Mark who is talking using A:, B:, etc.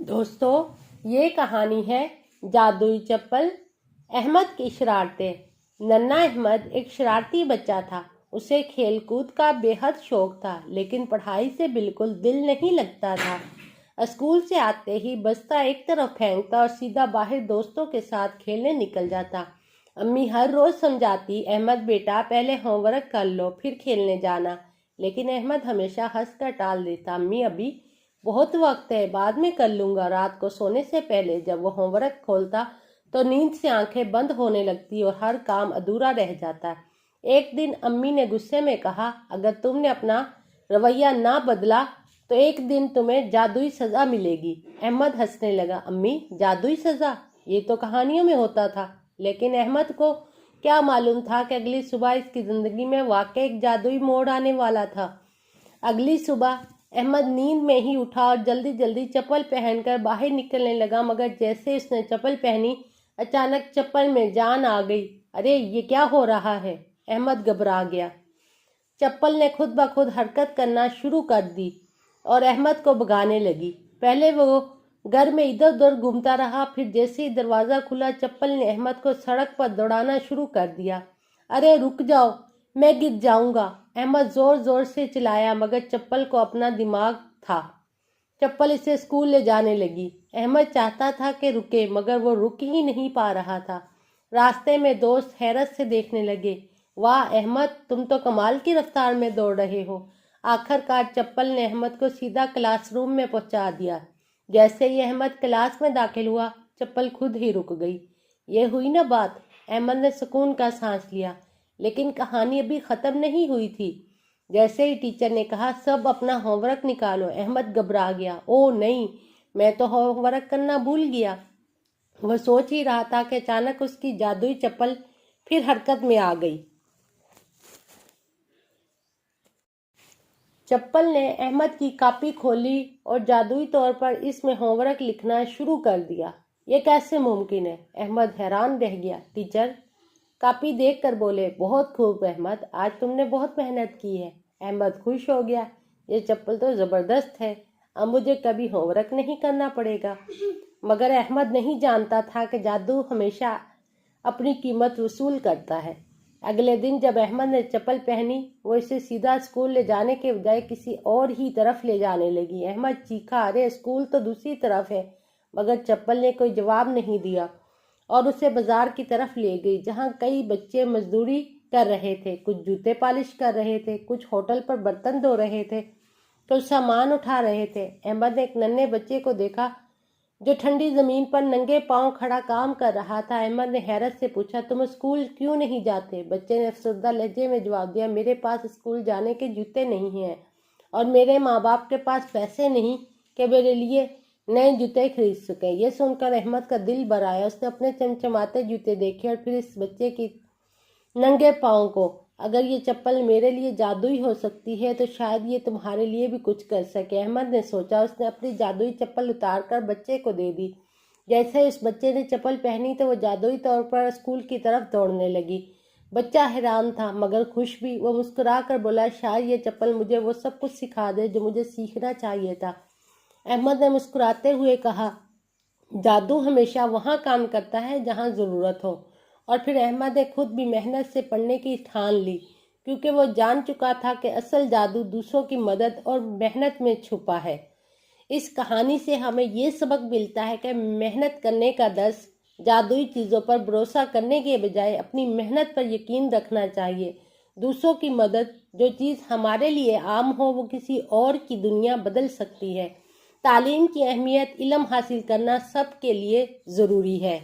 A: دوستو یہ کہانی ہے جادوئی چپل۔ احمد کی شرارتیں۔ ننھا احمد ایک شرارتی بچہ تھا۔ اسے کھیل کود کا بے حد شوق تھا، لیکن پڑھائی سے بالکل دل نہیں لگتا تھا۔ اسکول سے آتے ہی بستہ ایک طرف پھینکتا اور سیدھا باہر دوستوں کے ساتھ کھیلنے نکل جاتا۔ امی ہر روز سمجھاتی، احمد بیٹا پہلے ہوم ورک کر لو پھر کھیلنے جانا، لیکن احمد ہمیشہ ہنس کر ٹال دیتا۔ امی ابھی بہت وقت ہے، بعد میں کر لوں گا۔ رات کو سونے سے پہلے جب وہ ہوم ورک کھولتا تو نیند سے آنکھیں بند ہونے لگتی اور ہر کام ادھورا رہ جاتا۔ ایک دن امی نے غصے میں کہا، اگر تم نے اپنا رویہ نہ بدلا تو ایک دن تمہیں جادوئی سزا ملے گی۔ احمد ہنسنے لگا، امی جادوئی سزا؟ یہ تو کہانیوں میں ہوتا تھا۔ لیکن احمد کو کیا معلوم تھا کہ اگلی صبح اس کی زندگی میں واقع ایک جادوئی موڑ آنے والا تھا۔ اگلی صبح احمد نیند میں ہی اٹھا اور جلدی جلدی چپل پہن کر باہر نکلنے لگا، مگر جیسے اس نے چپل پہنی اچانک چپل میں جان آ گئی۔ ارے یہ کیا ہو رہا ہے؟ احمد گھبرا گیا۔ چپل نے خود بخود حرکت کرنا شروع کر دی اور احمد کو بھگانے لگی۔ پہلے وہ گھر میں ادھر ادھر گھومتا رہا، پھر جیسے ہی دروازہ کھلا چپل نے احمد کو سڑک پر دوڑانا شروع کر دیا۔ ارے رک جاؤ، میں گر جاؤں گا، احمد زور زور سے چلایا، مگر چپل کو اپنا دماغ تھا۔ چپل اسے اسکول لے جانے لگی۔ احمد چاہتا تھا کہ رکے، مگر وہ رک ہی نہیں پا رہا تھا۔ راستے میں دوست حیرت سے دیکھنے لگے، واہ احمد تم تو کمال کی رفتار میں دوڑ رہے ہو۔ آخر کار چپل نے احمد کو سیدھا کلاس روم میں پہنچا دیا۔ جیسے ہی احمد کلاس میں داخل ہوا، چپل خود ہی رک گئی۔ یہ ہوئی نا بات، احمد نے سکون کا سانس لیا۔ لیکن کہانی ابھی ختم نہیں ہوئی تھی۔ جیسے ہی ٹیچر نے کہا سب اپنا ہوم ورک نکالو، احمد گھبرا گیا۔ او نہیں، میں تو ہوم ورک کرنا بھول گیا۔ وہ سوچ ہی رہا تھا کہ اچانک اس کی جادوئی چپل پھر حرکت میں آ گئی۔ چپل نے احمد کی کاپی کھولی اور جادوئی طور پر اس میں ہوم ورک لکھنا شروع کر دیا۔ یہ کیسے ممکن ہے؟ احمد حیران رہ گیا۔ ٹیچر کاپی دیکھ کر بولے، بہت خوب احمد، آج تم نے بہت محنت کی ہے۔ احمد خوش ہو گیا، یہ چپل تو زبردست ہے، اب مجھے کبھی ہوم ورک نہیں کرنا پڑے گا۔ مگر احمد نہیں جانتا تھا کہ جادو ہمیشہ اپنی قیمت وصول کرتا ہے۔ اگلے دن جب احمد نے چپل پہنی، وہ اسے سیدھا اسکول لے جانے کے بجائے کسی اور ہی طرف لے جانے لگی۔ احمد چیخا، ارے اسکول تو دوسری طرف ہے، مگر چپل نے کوئی جواب نہیں دیا اور اسے بازار کی طرف لے گئی، جہاں کئی بچے مزدوری کر رہے تھے، کچھ جوتے پالش کر رہے تھے، کچھ ہوٹل پر برتن دھو رہے تھے، کچھ سامان اٹھا رہے تھے۔ احمد نے ایک ننھے بچے کو دیکھا جو ٹھنڈی زمین پر ننگے پاؤں کھڑا کام کر رہا تھا۔ احمد نے حیرت سے پوچھا، تم اسکول کیوں نہیں جاتے؟ بچے نے افسردہ لہجے میں جواب دیا، میرے پاس اسکول جانے کے جوتے نہیں ہیں اور میرے ماں باپ کے پاس پیسے نہیں کہ میرے لیے نئے جوتے خرید سکیں۔ یہ سن کر احمد کا دل بھر آیا۔ اس نے اپنے چمچماتے جوتے دیکھے اور پھر اس بچے کی ننگے پاؤں کو، اگر یہ چپل میرے لیے جادوئی ہو سکتی ہے تو شاید یہ تمہارے لیے بھی کچھ کر سکے۔ احمد نے سوچا۔ اس نے اپنی جادوئی چپل اتار کر بچے کو دے دی۔ جیسے اس بچے نے چپل پہنی تو وہ جادوئی طور پر اسکول کی طرف دوڑنے لگی۔ بچہ حیران تھا مگر خوش بھی۔ وہ مسکرا کر بولا، شاید یہ چپل مجھے وہ سب کچھ سکھا دے جو مجھے سیکھنا چاہیے تھا۔ احمد نے مسکراتے ہوئے کہا، جادو ہمیشہ وہاں کام کرتا ہے جہاں ضرورت ہو۔ اور پھر احمد نے خود بھی محنت سے پڑھنے کی ٹھان لی، کیونکہ وہ جان چکا تھا کہ اصل جادو دوسروں کی مدد اور محنت میں چھپا ہے۔ اس کہانی سے ہمیں یہ سبق ملتا ہے کہ محنت کرنے کا درس، جادوئی چیزوں پر بھروسہ کرنے کے بجائے اپنی محنت پر یقین رکھنا چاہیے۔ دوسروں کی مدد، جو چیز ہمارے لیے عام ہو، وہ کسی اور کی دنیا بدل سکتی ہے۔ تعلیم کی اہمیت، علم حاصل کرنا سب کے لیے ضروری ہے۔